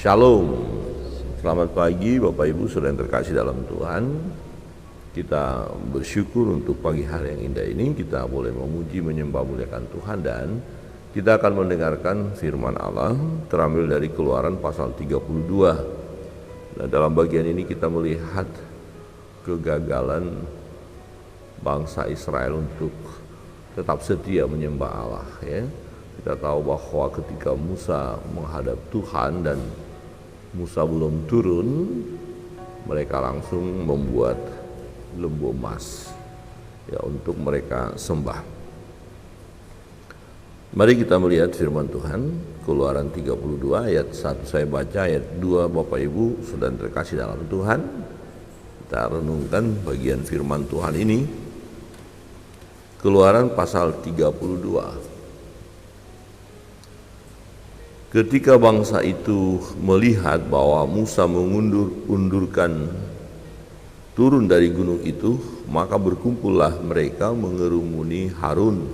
Shalom, selamat pagi Bapak Ibu Saudara yang terkasih dalam Tuhan. Kita bersyukur untuk pagi hari yang indah ini. Kita boleh memuji, menyembah, muliakan Tuhan. Dan kita akan mendengarkan firman Allah terambil dari Keluaran pasal 32. Nah, dalam bagian ini kita melihat kegagalan bangsa Israel untuk tetap setia menyembah Allah, ya. Kita tahu bahwa ketika Musa menghadap Tuhan dan Musa belum turun, mereka langsung membuat lembu emas, ya, untuk mereka sembah. Mari kita melihat firman Tuhan, Keluaran 32 ayat 1 saya baca, ayat 2 Bapak Ibu Saudara terkasih dalam Tuhan. Kita renungkan bagian firman Tuhan ini. Keluaran pasal 32. Ketika bangsa itu melihat bahwa Musa mengundurkan turun dari gunung itu, maka berkumpullah mereka mengerumuni Harun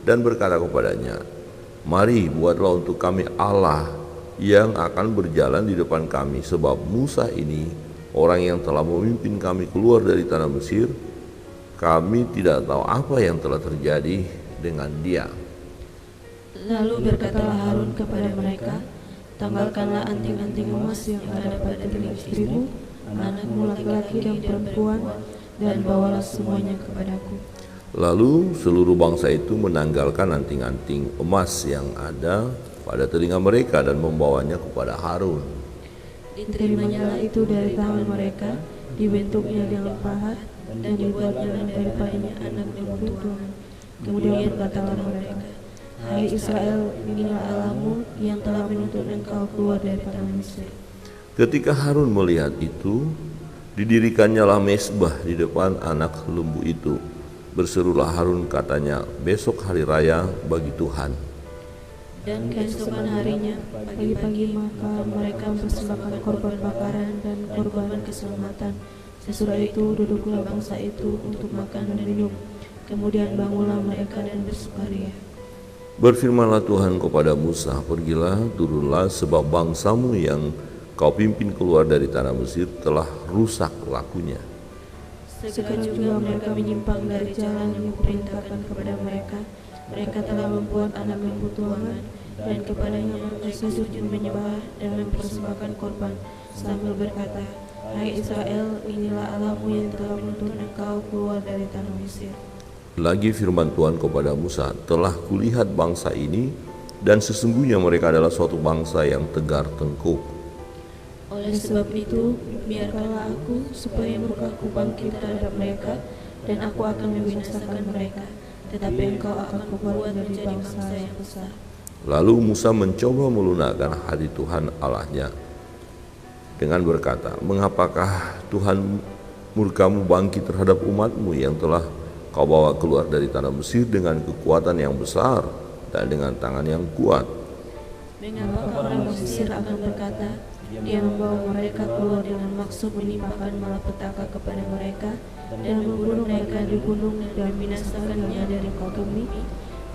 dan berkata kepadanya, "Mari buatlah untuk kami Allah yang akan berjalan di depan kami, sebab Musa ini orang yang telah memimpin kami keluar dari tanah Mesir. Kami tidak tahu apa yang telah terjadi dengan dia." Lalu berkatalah Harun kepada mereka, "Tanggalkanlah anting-anting emas yang ada pada telinga istrimu, anakmu laki-laki dan perempuan, dan bawalah semuanya kepadaku." Lalu seluruh bangsa itu menanggalkan anting-anting emas yang ada pada telinga mereka dan membawanya kepada Harun. Diterimanya itu dari tangan mereka, dibentuknya dengan pahat, dan dibuatnya daripadanya anak lembu tuangan. Kemudian berkatalah mereka, "Hai Israel, inilah Allahmu yang telah menuntun engkau keluar dari tanah Mesir." Ketika Harun melihat itu, didirikannya lah mezbah di depan anak lembu itu. Berserulah Harun, katanya, "Besok hari raya bagi Tuhan." Dan keesokan harinya, pagi-pagi maka mereka mempersembahkan korban bakaran dan korban keselamatan. Sesudah itu duduklah bangsa itu untuk makan dan minum. Kemudian bangunlah mereka dan bersukaria. Berfirmanlah Tuhan kepada Musa, "Pergilah, turunlah, sebab bangsamu yang kau pimpin keluar dari tanah Mesir telah rusak lakunya." Segera juga mereka menyimpang dari jalan yang kuperintahkan kepada mereka. Mereka telah membuat anak lembu tuangan, dan kepadanya mereka sujud menyembah dan mempersembahkan korban, sambil berkata, "Hai Israel, inilah Allahmu yang telah menuntun engkau keluar dari tanah Mesir." Lagi firman Tuhan kepada Musa, "Telah kulihat bangsa ini, dan sesungguhnya mereka adalah suatu bangsa yang tegar tengkuk. Oleh sebab itu, biarkanlah aku supaya murkaku bangkit terhadap mereka, dan aku akan membinasakan mereka, tetapi engkau akan kubuat menjadi bangsa yang besar." Lalu Musa mencoba melunakkan hati Tuhan Allahnya dengan berkata, "Mengapakah Tuhan murkamu bangkit terhadap umatmu yang telah kau bawa keluar dari tanah Mesir dengan kekuatan yang besar dan dengan tangan yang kuat? Mengapakah orang Mesir akan berkata, Dia membawa mereka keluar dengan maksud menimpakan malapetaka kepada mereka dan membunuh mereka di gunung dan membinasakannya dari bumi?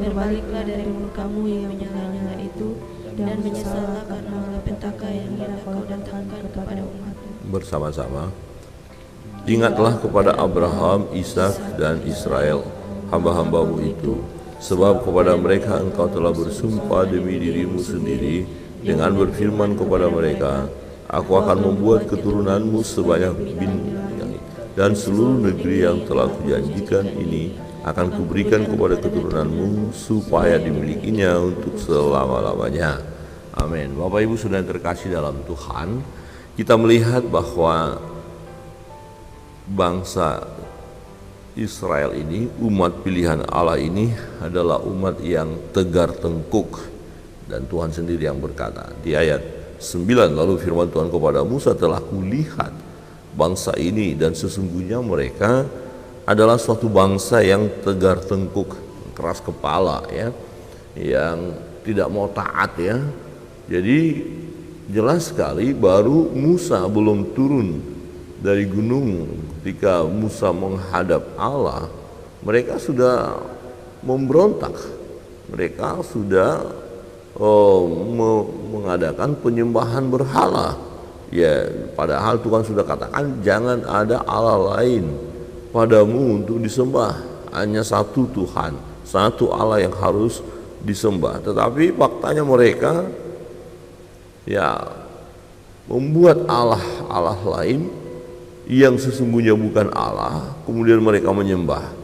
Berbaliklah dari murkamu yang menyala-nyala itu, dan menyesallah karena malapetaka yang hendak kau datangkan kepada umatmu." Bersama-sama, ingatlah kepada Abraham, Ishak, dan Israel, hamba-hambamu itu, sebab kepada mereka engkau telah bersumpah demi dirimu sendiri dengan berfirman kepada mereka, "Aku akan membuat keturunanmu sebanyak bintang, dan seluruh negeri yang telah kujanjikan ini akan kuberikan kepada keturunanmu supaya dimilikinya untuk selama-lamanya." Amin. Bapak Ibu Saudara yang terkasih dalam Tuhan, kita melihat bahwa bangsa Israel ini, umat pilihan Allah ini adalah umat yang tegar tengkuk. Dan Tuhan sendiri yang berkata di ayat 9, "Lalu firman Tuhan kepada Musa, telah kulihat bangsa ini, dan sesungguhnya mereka adalah suatu bangsa yang tegar tengkuk, keras kepala, ya, yang tidak mau taat, ya." Jadi jelas sekali baru Musa belum turun dari gunung, ketika Musa menghadap Allah, mereka sudah memberontak, mereka sudah mengadakan penyembahan berhala. Ya, padahal Tuhan sudah katakan jangan ada Allah lain padamu untuk disembah, hanya satu Tuhan, satu Allah yang harus disembah. Tetapi faktanya mereka ya membuat Allah lain yang sesungguhnya bukan Allah, kemudian mereka menyembah,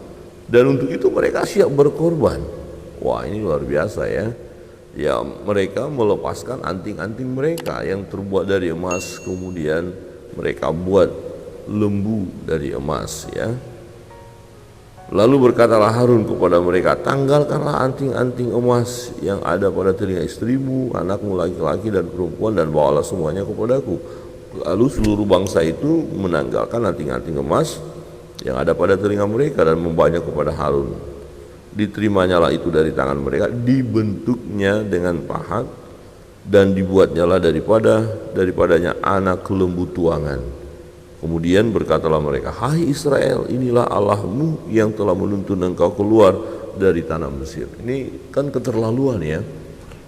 dan untuk itu mereka siap berkorban. Wah, ini luar biasa ya. Ya, mereka melepaskan anting-anting mereka yang terbuat dari emas, kemudian mereka buat lembu dari emas ya. Lalu berkatalah Harun kepada mereka, tanggalkanlah anting-anting emas yang ada pada telinga istrimu, anakmu laki-laki dan perempuan, dan bawalah semuanya kepadaku. Lalu seluruh bangsa itu menanggalkan anting-anting emas yang ada pada telinga mereka dan membawanya kepada Harun. Diterimanya itu dari tangan mereka, dibentuknya dengan pahat, dan dibuatnyalah daripadanya anak lembu tuangan. Kemudian berkatalah mereka, hai Israel, inilah Allahmu yang telah menuntun engkau keluar dari tanah Mesir. Ini kan keterlaluan ya.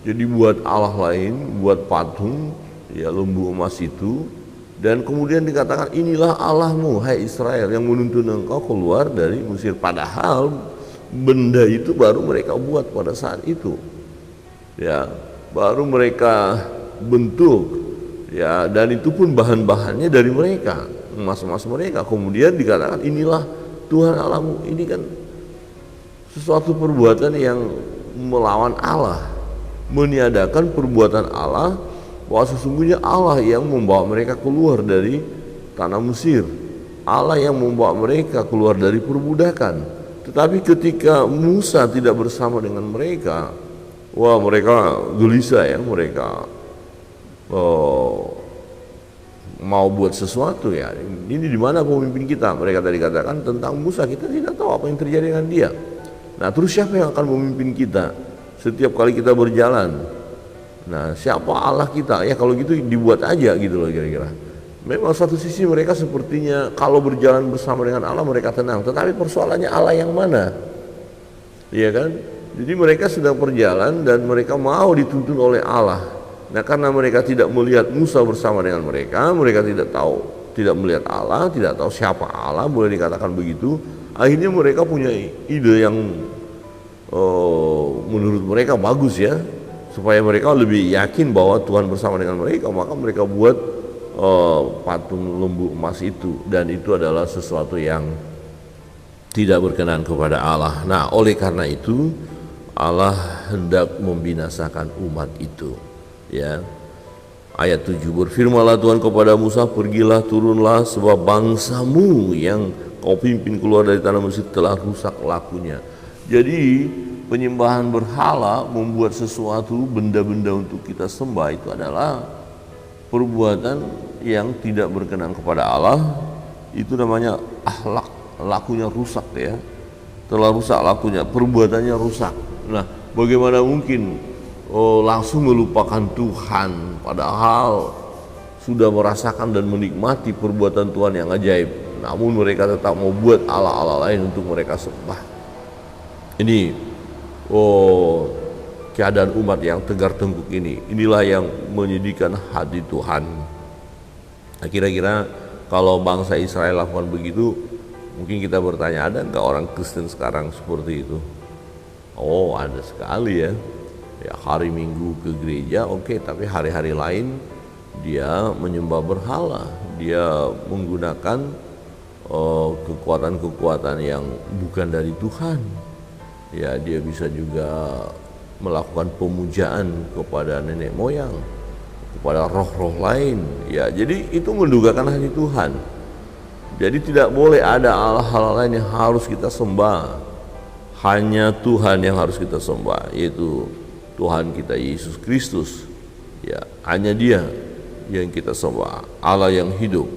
Jadi buat Allah lain, buat patung ya lembu emas itu, dan kemudian dikatakan inilah Allahmu, hai Israel, yang menuntun engkau keluar dari Mesir. Padahal benda itu baru mereka buat pada saat itu ya, baru mereka bentuk ya, dan itu pun bahan-bahannya dari mereka, emas-emas mereka. Kemudian dikatakan inilah Tuhan Allahmu. Ini kan sesuatu perbuatan yang melawan Allah, meniadakan perbuatan Allah, bahwa sesungguhnya Allah yang membawa mereka keluar dari tanah Mesir, Allah yang membawa mereka keluar dari perbudakan. Tetapi ketika Musa tidak bersama dengan mereka, wah, mereka gelisah ya, mereka mau buat sesuatu ya. Ini di mana pemimpin kita? Mereka tadi katakan tentang Musa, kita tidak tahu apa yang terjadi dengan dia. Nah, terus siapa yang akan memimpin kita setiap kali kita berjalan? Nah, siapa Allah kita? Ya kalau gitu dibuat aja gitu loh kira-kira. Memang satu sisi mereka sepertinya kalau berjalan bersama dengan Allah mereka tenang, tetapi persoalannya Allah yang mana? Iya kan? Jadi mereka sedang berjalan dan mereka mau dituntun oleh Allah. Nah, karena mereka tidak melihat Musa bersama dengan mereka tidak tahu, tidak melihat Allah, tidak tahu siapa Allah, boleh dikatakan begitu. Akhirnya mereka punya ide yang menurut mereka bagus ya, supaya mereka lebih yakin bahwa Tuhan bersama dengan mereka, maka mereka buat patung lembu emas itu, dan itu adalah sesuatu yang tidak berkenan kepada Allah. Nah, oleh karena itu Allah hendak membinasakan umat itu ya. Ayat 7, berfirmanlah Tuhan kepada Musa, pergilah, turunlah, sebab bangsamu yang kau pimpin keluar dari tanah Mesir telah rusak lakunya. Jadi penyembahan berhala, membuat sesuatu benda-benda untuk kita sembah, itu adalah perbuatan yang tidak berkenan kepada Allah. Itu namanya akhlak, lakunya rusak ya, telah rusak lakunya, perbuatannya rusak. Nah, bagaimana mungkin langsung melupakan Tuhan, padahal sudah merasakan dan menikmati perbuatan Tuhan yang ajaib, namun mereka tetap mau buat Allah-Allah lain untuk mereka sembah. Ini keadaan umat yang tegar tengkuk ini, inilah yang menyedihkan hati Tuhan. Nah, kira-kira kalau bangsa Israel lakukan begitu, mungkin kita bertanya, ada enggak orang Kristen sekarang seperti itu? Oh, ada sekali ya. Ya, hari Minggu ke gereja, oke, tapi hari-hari lain dia menyembah berhala, dia menggunakan kekuatan-kekuatan yang bukan dari Tuhan. Ya, dia bisa juga melakukan pemujaan kepada nenek moyang, kepada roh-roh lain. Ya, jadi itu mendugakan hati Tuhan. Jadi tidak boleh ada Allah lain yang harus kita sembah. Hanya Tuhan yang harus kita sembah, yaitu Tuhan kita Yesus Kristus. Ya, hanya Dia yang kita sembah, Allah yang hidup.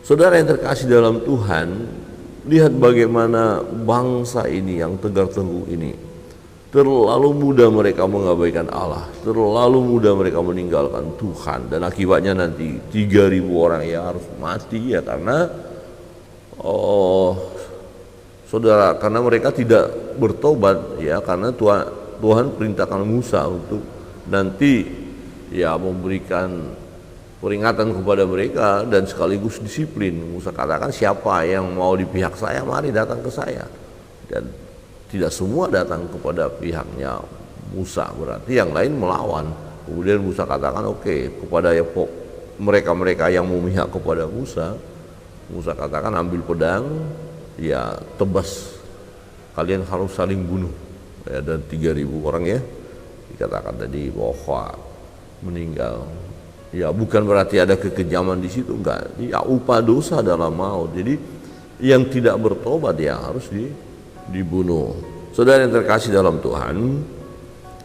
Saudara yang terkasih dalam Tuhan, lihat bagaimana bangsa ini yang tegar tengkuk ini, terlalu mudah mereka mengabaikan Allah, terlalu mudah mereka meninggalkan Tuhan, dan akibatnya nanti 3.000 orang yang harus mati ya, karena saudara, karena mereka tidak bertobat ya, karena Tuhan perintahkan Musa untuk nanti ya memberikan peringatan kepada mereka dan sekaligus disiplin. Musa katakan, siapa yang mau di pihak saya, mari datang ke saya. Dan tidak semua datang kepada pihaknya Musa, berarti yang lain melawan. Kemudian Musa katakan, oke, kepada mereka-mereka yang memihak kepada Musa katakan, ambil pedang, ya tebas, kalian harus saling bunuh. Ya, dan 3.000 orang ya dikatakan tadi bahwa meninggal. Ya bukan berarti ada kekejaman di situ, enggak. Ya upah dosa dalam maut. Jadi yang tidak bertobat ya harus dibunuh. Saudara yang terkasih dalam Tuhan,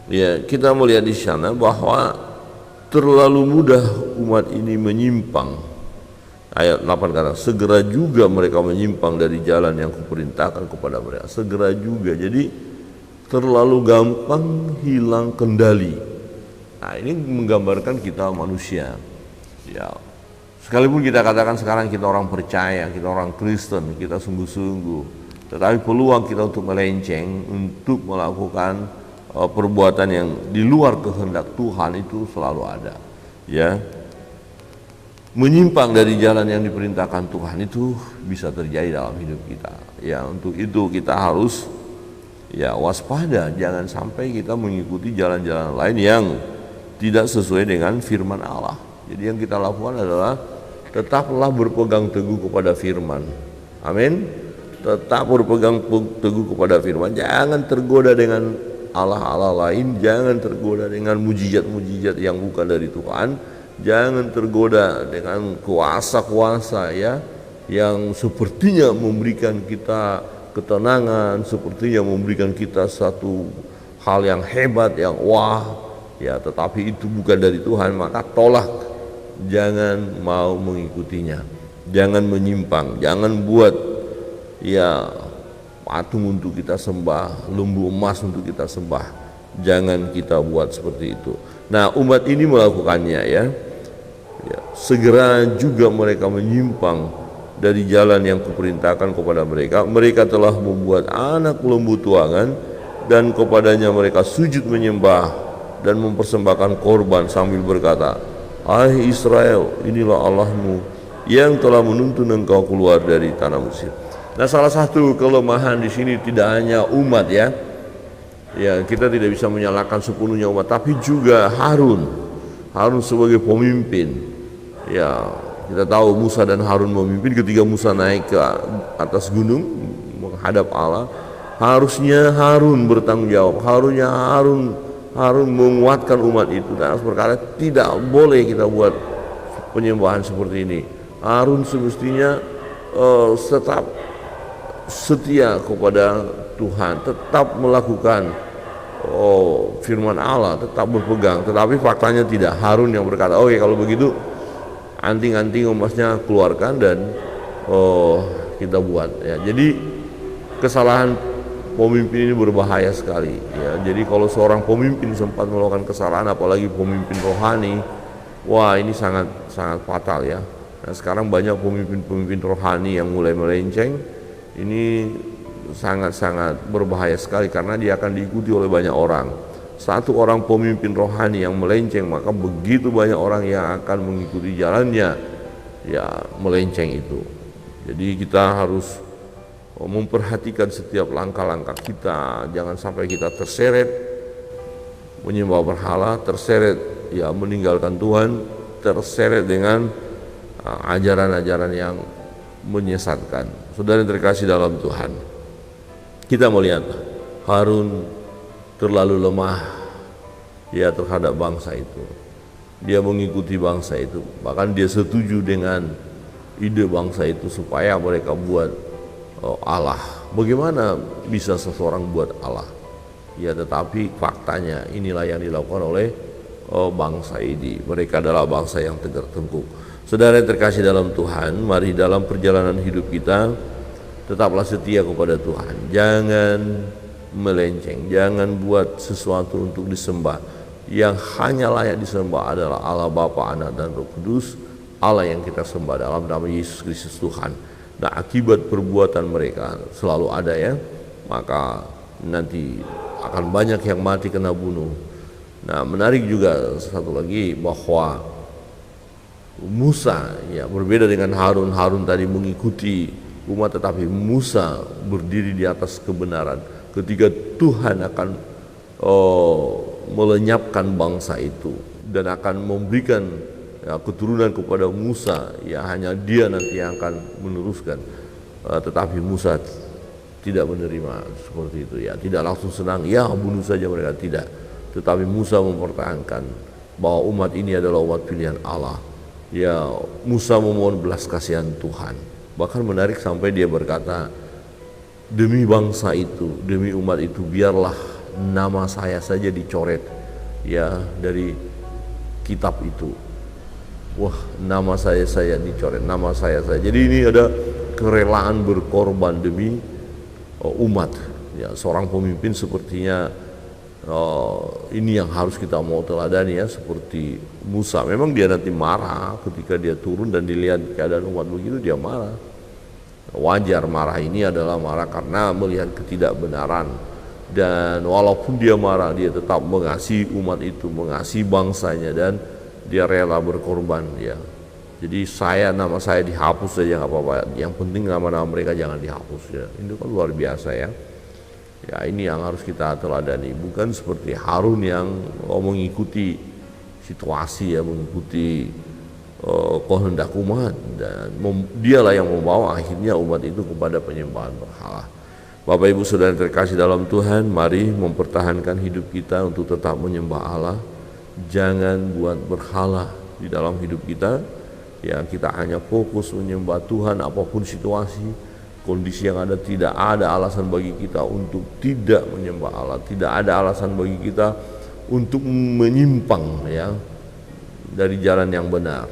ya kita melihat di sana bahwa terlalu mudah umat ini menyimpang. Ayat 8 kata, segera juga mereka menyimpang dari jalan yang kuperintahkan kepada mereka. Segera juga. Jadi terlalu gampang hilang kendali. Nah, ini menggambarkan kita manusia. Ya, sekalipun kita katakan sekarang kita orang percaya, kita orang Kristen, kita sungguh-sungguh, tetapi peluang kita untuk melenceng, untuk melakukan perbuatan yang di luar kehendak Tuhan itu selalu ada. Ya, menyimpang dari jalan yang diperintahkan Tuhan itu bisa terjadi dalam hidup kita. Ya, untuk itu kita harus ya waspada, jangan sampai kita mengikuti jalan-jalan lain yang tidak sesuai dengan firman Allah. Jadi yang kita lakukan adalah tetaplah berpegang teguh kepada firman. Amin. Tetap berpegang teguh kepada firman. Jangan tergoda dengan Allah-Allah lain, jangan tergoda dengan mujizat-mujizat yang bukan dari Tuhan. Jangan tergoda dengan kuasa-kuasa ya yang sepertinya memberikan kita ketenangan, sepertinya memberikan kita satu hal yang hebat, yang wah. Ya, tetapi itu bukan dari Tuhan, maka tolak. Jangan mau mengikutinya. Jangan menyimpang, jangan buat ya patung untuk kita sembah, lembu emas untuk kita sembah. Jangan kita buat seperti itu. Nah, umat ini melakukannya ya. Ya, segera juga mereka menyimpang dari jalan yang kuperintahkan kepada mereka. Mereka telah membuat anak lembu tuangan dan kepadanya mereka sujud menyembah dan mempersembahkan korban sambil berkata, "Hai Israel, inilah Allahmu yang telah menuntun engkau keluar dari tanah Mesir." Nah, salah satu kelemahan di sini tidak hanya umat ya. Ya, kita tidak bisa menyalahkan sepenuhnya umat, tapi juga Harun sebagai pemimpin. Ya, kita tahu Musa dan Harun memimpin. Ketika Musa naik ke atas gunung menghadap Allah, harusnya Harun bertanggung jawab. Harun menguatkan umat itu dan harus berkata, tidak boleh kita buat penyembahan seperti ini. Harun semestinya tetap setia kepada Tuhan, tetap melakukan firman Allah, tetap berpegang. Tetapi faktanya tidak. Harun yang berkata, oke, kalau begitu anting-anting emasnya keluarkan dan kita buat ya. Jadi kesalahan pemimpin ini berbahaya sekali ya. Jadi kalau seorang pemimpin sempat melakukan kesalahan, apalagi pemimpin rohani, wah ini sangat fatal ya. Nah, sekarang banyak pemimpin rohani yang mulai melenceng. Ini sangat berbahaya sekali karena dia akan diikuti oleh banyak orang. Satu orang pemimpin rohani yang melenceng, maka begitu banyak orang yang akan mengikuti jalannya ya melenceng itu. Jadi kita harus memperhatikan setiap langkah-langkah kita, jangan sampai kita terseret menyembah berhala, terseret ya meninggalkan Tuhan, terseret dengan ajaran-ajaran yang menyesatkan. Saudara yang terkasih dalam Tuhan, kita melihat Harun terlalu lemah ya terhadap bangsa itu. Dia mengikuti bangsa itu, bahkan dia setuju dengan ide bangsa itu supaya mereka buat Allah. Bagaimana bisa seseorang buat Allah? Ya, tetapi faktanya inilah yang dilakukan oleh bangsa ini. Mereka adalah bangsa yang tegar tengkuk. Saudara yang terkasih dalam Tuhan, mari dalam perjalanan hidup kita tetaplah setia kepada Tuhan. Jangan melenceng, jangan buat sesuatu untuk disembah. Yang hanya layak disembah adalah Allah Bapa, Anak dan Roh Kudus, Allah yang kita sembah dalam nama Yesus Kristus Tuhan. Nah, akibat perbuatan mereka selalu ada ya, maka nanti akan banyak yang mati kena bunuh. Nah, menarik juga satu lagi bahwa Musa ya berbeda dengan Harun. Harun tadi mengikuti umat, tetapi Musa berdiri di atas kebenaran ketika Tuhan akan melenyapkan bangsa itu dan akan memberikan ya, keturunan kepada Musa. Ya hanya dia nanti yang akan meneruskan. Tetapi Musa tidak menerima seperti itu ya, tidak langsung senang ya bunuh saja mereka, tidak. Tetapi Musa mempertahankan bahwa umat ini adalah umat pilihan Allah. Ya, Musa memohon belas kasihan Tuhan. Bahkan menarik sampai dia berkata, demi bangsa itu, demi umat itu, biarlah nama saya saja dicoret ya dari kitab itu. Wah, nama saya dicoret, nama saya. Jadi ini ada kerelaan berkorban demi umat. Ya, seorang pemimpin sepertinya ini yang harus kita mau teladani ya, seperti Musa. Memang dia nanti marah ketika dia turun dan dilihat keadaan umat begitu, dia marah. Wajar marah ini adalah marah karena melihat ketidakbenaran. Dan walaupun dia marah, dia tetap mengasihi umat itu, mengasihi bangsanya, dan dia rela berkorban ya. Jadi nama saya dihapus saja nggak apa-apa. Yang penting nama-nama mereka jangan dihapus ya. Itu kan luar biasa ya. Ya ini yang harus kita teladani. Bukan seperti Harun yang mengikuti situasi ya, mengikuti kehendak umat, dan dialah yang membawa akhirnya umat itu kepada penyembahan berhala. Bapak Ibu Saudara yang terkasih dalam Tuhan, mari mempertahankan hidup kita untuk tetap menyembah Allah. Jangan buat berhala di dalam hidup kita. Ya kita hanya fokus menyembah Tuhan apapun situasi, kondisi yang ada. Tidak ada alasan bagi kita untuk tidak menyembah Allah. Tidak ada alasan bagi kita untuk menyimpang ya dari jalan yang benar.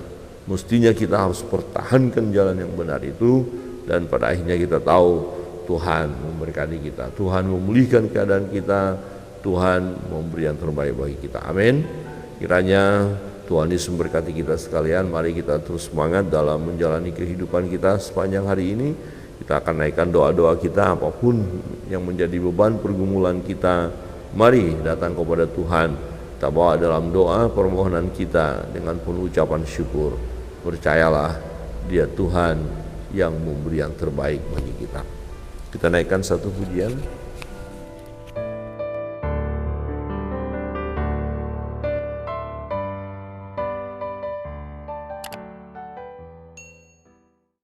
Mestinya kita harus pertahankan jalan yang benar itu, dan pada akhirnya kita tahu Tuhan memberkati kita, Tuhan memulihkan keadaan kita, Tuhan memberi yang terbaik bagi kita. Amin. Kiranya Tuhan Yesus memberkati kita sekalian. Mari kita terus semangat dalam menjalani kehidupan kita sepanjang hari ini. Kita akan naikkan doa-doa kita, apapun yang menjadi beban pergumulan kita, mari datang kepada Tuhan. Kita bawa dalam doa permohonan kita dengan penuh ucapan syukur. Percayalah, Dia Tuhan yang memberi yang terbaik bagi kita. Kita naikkan satu pujian.